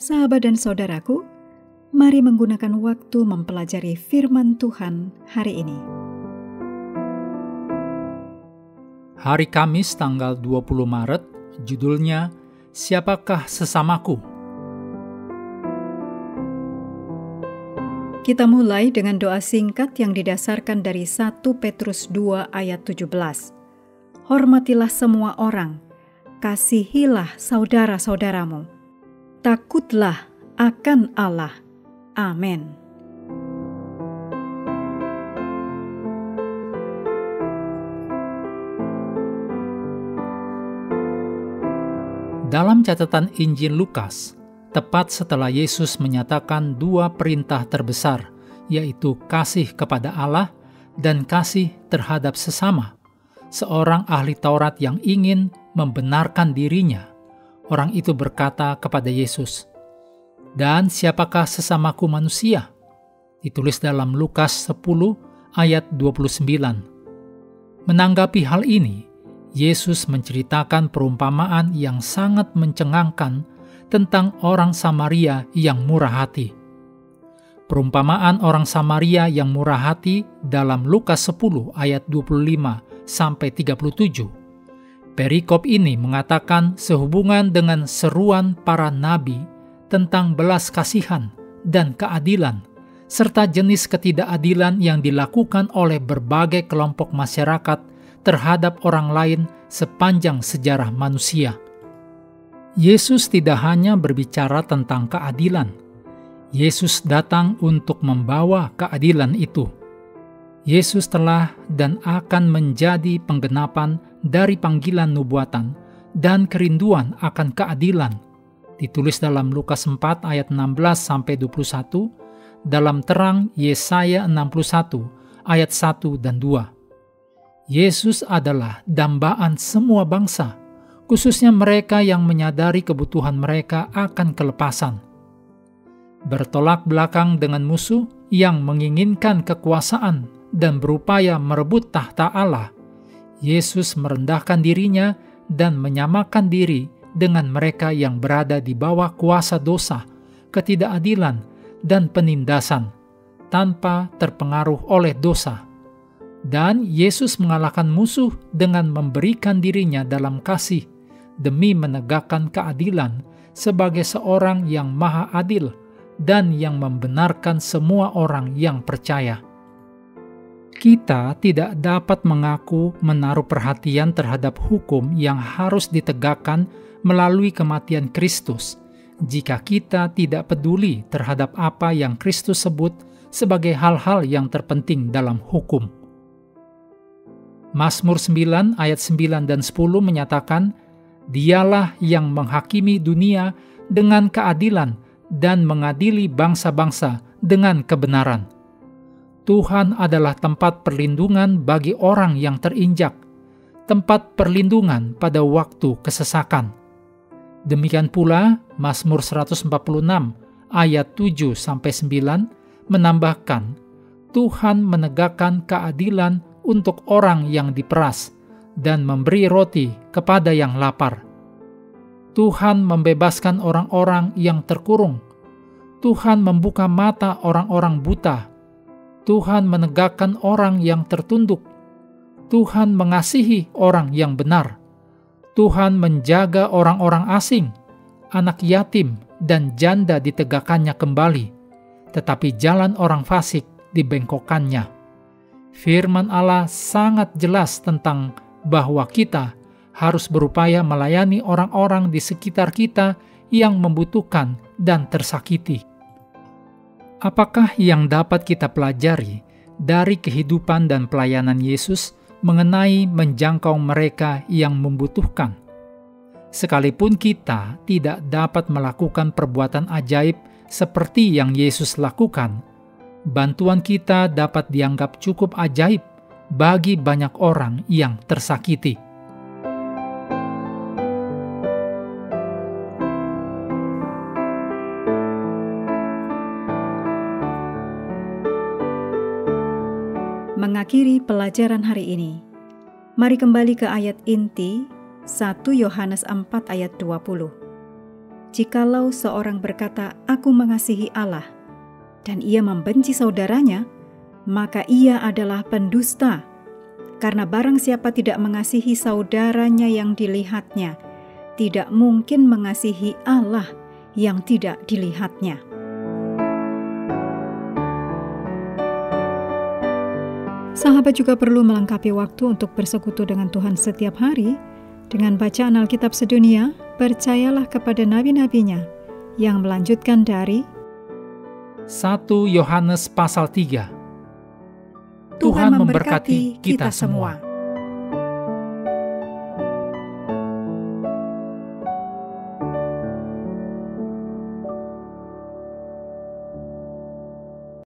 Sahabat dan saudaraku, mari menggunakan waktu mempelajari firman Tuhan hari ini. Hari Kamis tanggal 20 Maret, judulnya Siapakah Sesamaku? Kita mulai dengan doa singkat yang didasarkan dari 1 Petrus 2 ayat 17. Hormatilah semua orang, kasihilah saudara-saudaramu, takutlah akan Allah. Amin. Dalam catatan Injil Lukas, tepat setelah Yesus menyatakan dua perintah terbesar, yaitu kasih kepada Allah dan kasih terhadap sesama, seorang ahli Taurat yang ingin membenarkan dirinya, orang itu berkata kepada Yesus, "Dan siapakah sesamaku manusia?" Ditulis dalam Lukas 10 ayat 29. Menanggapi hal ini, Yesus menceritakan perumpamaan yang sangat mencengangkan tentang orang Samaria yang murah hati. Perumpamaan orang Samaria yang murah hati dalam Lukas 10 ayat 25-37. Perikop ini mengatakan sehubungan dengan seruan para nabi tentang belas kasihan dan keadilan, serta jenis ketidakadilan yang dilakukan oleh berbagai kelompok masyarakat terhadap orang lain sepanjang sejarah manusia. Yesus tidak hanya berbicara tentang keadilan. Yesus datang untuk membawa keadilan itu. Yesus telah dan akan menjadi penggenapan dari panggilan nubuatan dan kerinduan akan keadilan. Ditulis dalam Lukas 4 ayat 16-21, dalam terang Yesaya 61 ayat 1 dan 2. Yesus adalah dambaan semua bangsa, khususnya mereka yang menyadari kebutuhan mereka akan kelepasan. Bertolak belakang dengan musuh yang menginginkan kekuasaan dan berupaya merebut tahta Allah, Yesus merendahkan dirinya dan menyamakan diri dengan mereka yang berada di bawah kuasa dosa, ketidakadilan, dan penindasan, tanpa terpengaruh oleh dosa. Dan Yesus mengalahkan musuh dengan memberikan dirinya dalam kasih demi menegakkan keadilan sebagai seorang yang maha adil dan yang membenarkan semua orang yang percaya. Kita tidak dapat mengaku menaruh perhatian terhadap hukum yang harus ditegakkan melalui kematian Kristus jika kita tidak peduli terhadap apa yang Kristus sebut sebagai hal-hal yang terpenting dalam hukum. Mazmur 9 ayat 9 dan 10 menyatakan, "Dialah yang menghakimi dunia dengan keadilan dan mengadili bangsa-bangsa dengan kebenaran." Tuhan adalah tempat perlindungan bagi orang yang terinjak, tempat perlindungan pada waktu kesesakan. Demikian pula Mazmur 146 ayat 7-9 menambahkan, Tuhan menegakkan keadilan untuk orang yang diperas dan memberi roti kepada yang lapar. Tuhan membebaskan orang-orang yang terkurung. Tuhan membuka mata orang-orang buta. Tuhan menegakkan orang yang tertunduk. Tuhan mengasihi orang yang benar. Tuhan menjaga orang-orang asing, anak yatim dan janda ditegakkannya kembali, tetapi jalan orang fasik dibengkokkannya. Firman Allah sangat jelas tentang bahwa kita harus berupaya melayani orang-orang di sekitar kita yang membutuhkan dan tersakiti. Apakah yang dapat kita pelajari dari kehidupan dan pelayanan Yesus mengenai menjangkau mereka yang membutuhkan? Sekalipun kita tidak dapat melakukan perbuatan ajaib seperti yang Yesus lakukan, bantuan kita dapat dianggap cukup ajaib bagi banyak orang yang tersakiti. Mengakhiri pelajaran hari ini, mari kembali ke ayat inti 1 Yohanes 4 ayat 20. Jikalau seorang berkata, "Aku mengasihi Allah," dan ia membenci saudaranya, maka ia adalah pendusta. Karena barang siapa tidak mengasihi saudaranya yang dilihatnya, tidak mungkin mengasihi Allah yang tidak dilihatnya. Sahabat juga perlu melengkapi waktu untuk bersekutu dengan Tuhan setiap hari dengan bacaan Alkitab sedunia. Percayalah kepada nabi-nabinya yang melanjutkan dari 1 Yohanes pasal 3. Tuhan memberkati kita semua.